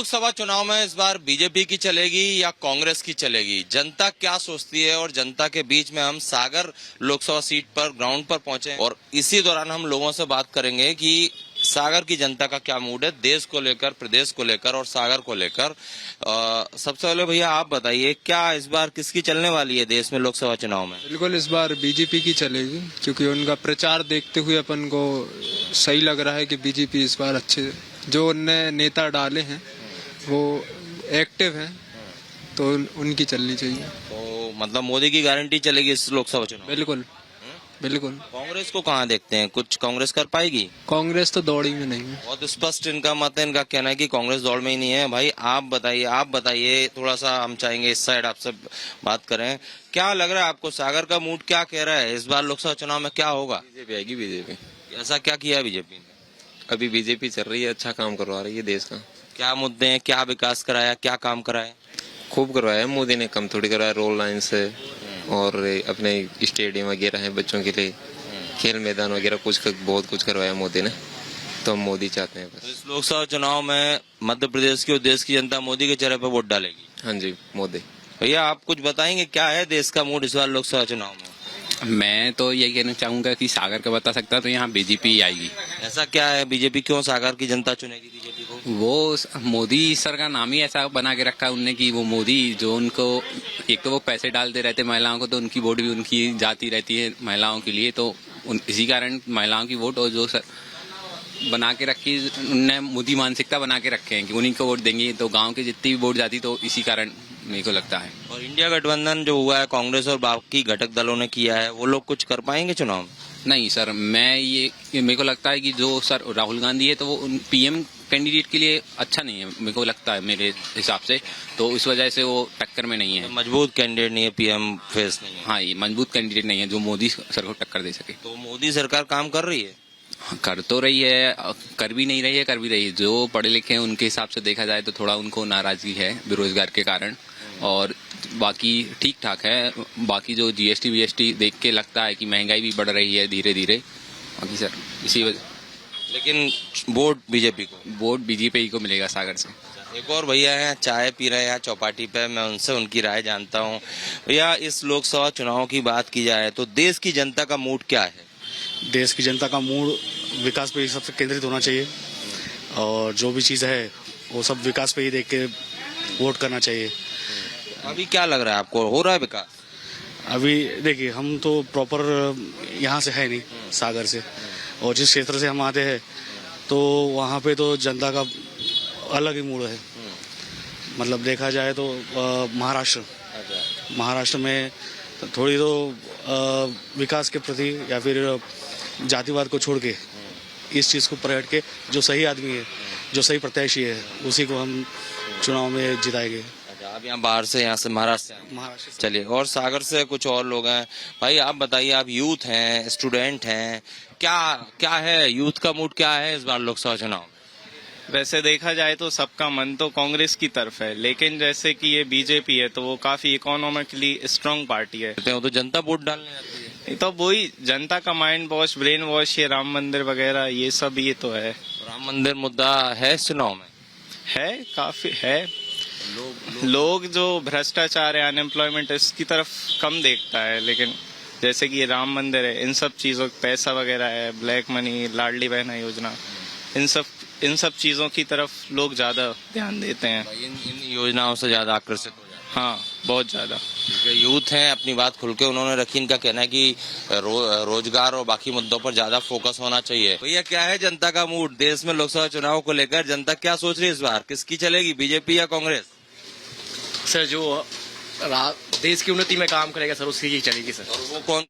लोकसभा चुनाव में इस बार बीजेपी की चलेगी या कांग्रेस की चलेगी, जनता क्या सोचती है। और जनता के बीच में हम सागर लोकसभा सीट पर ग्राउंड पर पहुंचे और इसी दौरान हम लोगों से बात करेंगे कि सागर की जनता का क्या मूड है, देश को लेकर, प्रदेश को लेकर और सागर को लेकर। सबसे पहले भैया आप बताइए, क्या इस बार किसकी चलने वाली है देश में लोकसभा चुनाव में? बिल्कुल इस बार बीजेपी की चलेगी, क्योंकि उनका प्रचार देखते हुए अपन को सही लग रहा है कि बीजेपी इस बार अच्छे जो उनने नेता डाले हैं वो एक्टिव हैं, तो उनकी चलनी चाहिए। तो मतलब मोदी की गारंटी चलेगी इस लोकसभा चुनाव में? बिल्कुल बिल्कुल। कांग्रेस को कहाँ देखते हैं, कुछ कांग्रेस कर पाएगी? कांग्रेस तो दौड़ ही में नहीं है। बहुत स्पष्ट इनका मत है, इनका कहना है कि कांग्रेस दौड़ में ही नहीं है। भाई आप बताइए थोड़ा सा, हम चाहेंगे इस साइड आपसे बात करें। क्या लग रहा है आपको, सागर का मूड क्या कह रहा है, इस बार लोकसभा चुनाव में क्या होगा? बीजेपी आएगी। बीजेपी ऐसा क्या किया बीजेपी ने? अभी बीजेपी चल रही है, अच्छा काम करवा रही है देश का। क्या मुद्दे हैं, क्या विकास कराया, क्या काम कराया? खूब करवाया है मोदी ने, कम थोड़ी करवाया। रोड लाइन से और अपने स्टेडियम वगैरह है बच्चों के लिए, खेल मैदान वगैरह बहुत कुछ करवाया मोदी ने, तो हम मोदी चाहते हैं बस। इस लोकसभा चुनाव में मध्य प्रदेश की और देश की जनता मोदी के चेहरे पर वोट डालेगी। हाँ जी, मोदी। भैया आप कुछ बताएंगे, क्या है देश का मूड इस बार लोकसभा चुनाव में? मैं तो यही कहना चाहूंगा कि सागर का बता सकता तो यहाँ बीजेपी आएगी। ऐसा क्या है, बीजेपी क्यों सागर की जनता चुनेगी बीजेपी को? वो मोदी सर का नाम ही ऐसा बना के रखा है उनने कि वो मोदी जो उनको, एक तो वो पैसे डालते रहते महिलाओं को, तो उनकी वोट भी उनकी जाती रहती है महिलाओं के लिए, तो इसी कारण महिलाओं की वोट, और जो सर बना के रखी उनने मोदी मानसिकता बना के रखे हैं कि उन्हीं को वोट देंगे, तो गाँव की जितनी भी वोट जाती, तो इसी कारण मेरे को लगता है। और इंडिया गठबंधन जो हुआ है, कांग्रेस और बाकी घटक दलों ने किया है, वो लोग कुछ कर पाएंगे चुनाव में? नहीं सर, मैं ये मेरे को लगता है कि जो सर राहुल गांधी है, तो वो उन पीएम कैंडिडेट के लिए अच्छा नहीं है, मेरे को लगता है मेरे हिसाब से, तो इस वजह से वो टक्कर में नहीं है। मजबूत कैंडिडेट नहीं है, पीएम फेस नहीं है। हाँ, ये मजबूत कैंडिडेट नहीं है जो मोदी सर को टक्कर दे सके। तो मोदी सरकार काम कर रही है? कर तो रही है, कर भी नहीं रही है, कर भी रही है। जो पढ़े लिखे हैं उनके हिसाब से देखा जाए तो थोड़ा उनको नाराजगी है बेरोजगार के कारण, और बाकी ठीक ठाक है। बाकी जो जीएसटी वीएसटी देख के लगता है कि महंगाई भी बढ़ रही है धीरे धीरे। बाकी सर इसी वजह, लेकिन वोट बीजेपी को? वोट बीजेपी को मिलेगा सागर से। एक और भैया हैं, चाय पी रहे हैं चौपाटी पे, मैं उनसे उनकी राय जानता हूँ। भैया इस लोकसभा चुनाव की बात की जाए तो देश की जनता का मूड क्या है? देश की जनता का मूड विकास पे सबसे केंद्रित होना चाहिए, और जो भी चीज़ है वो सब विकास पे ही देख के वोट करना चाहिए। अभी क्या लग रहा है आपको, हो रहा है विकास? अभी देखिए, हम तो प्रॉपर यहाँ से है नहीं, सागर से, और जिस क्षेत्र से हम आते हैं तो वहाँ पे तो जनता का अलग ही मूड है। मतलब देखा जाए तो महाराष्ट्र में थोड़ी तो विकास के प्रति या फिर जातिवाद को छोड़ के इस चीज़ को प्रकट के जो सही आदमी है, जो सही प्रत्याशी है, उसी को हम चुनाव में जिताएंगे। आप यहाँ बाहर से, यहाँ से महाराष्ट्र से? चलिए, और सागर से कुछ और लोग हैं। भाई आप बताइए, आप यूथ हैं, स्टूडेंट हैं, क्या है यूथ का मूड, क्या है इस बार लोकसभा चुनाव में? वैसे देखा जाए तो सबका मन तो कांग्रेस की तरफ है, लेकिन जैसे कि ये बीजेपी है तो वो काफी इकोनॉमिकली स्ट्रांग पार्टी है, तो जनता वोट डालने जाती है। तो वही जनता का माइंड वॉश, ब्रेन वॉश, ये राम मंदिर वगैरह ये सब ये तो है। राम मंदिर मुद्दा है इस चुनाव में? है, काफी है। लोग जो भ्रष्टाचार है, अनएम्प्लॉयमेंट, इसकी तरफ कम देखता है, लेकिन जैसे कि ये राम मंदिर है, इन सब चीजों, पैसा वगैरह है, ब्लैक मनी, लाडली बहना योजना, इन सब चीजों की तरफ लोग ज्यादा ध्यान देते हैं। इन योजनाओं से ज्यादा आकर्षित हो जाते हैं। हाँ, बहुत ज्यादा। यूथ हैं, अपनी बात खुल के उन्होंने रखी। इनका कहना है कि रोजगार और बाकी मुद्दों पर ज्यादा फोकस होना चाहिए। भैया क्या है जनता का मूड देश में लोकसभा चुनाव को लेकर, जनता क्या सोच रही है इस बार, किसकी चलेगी, बीजेपी या कांग्रेस? सर जो देश की उन्नति में काम करेगा सर, उसकी ही चलेगी सर। और वो कौन?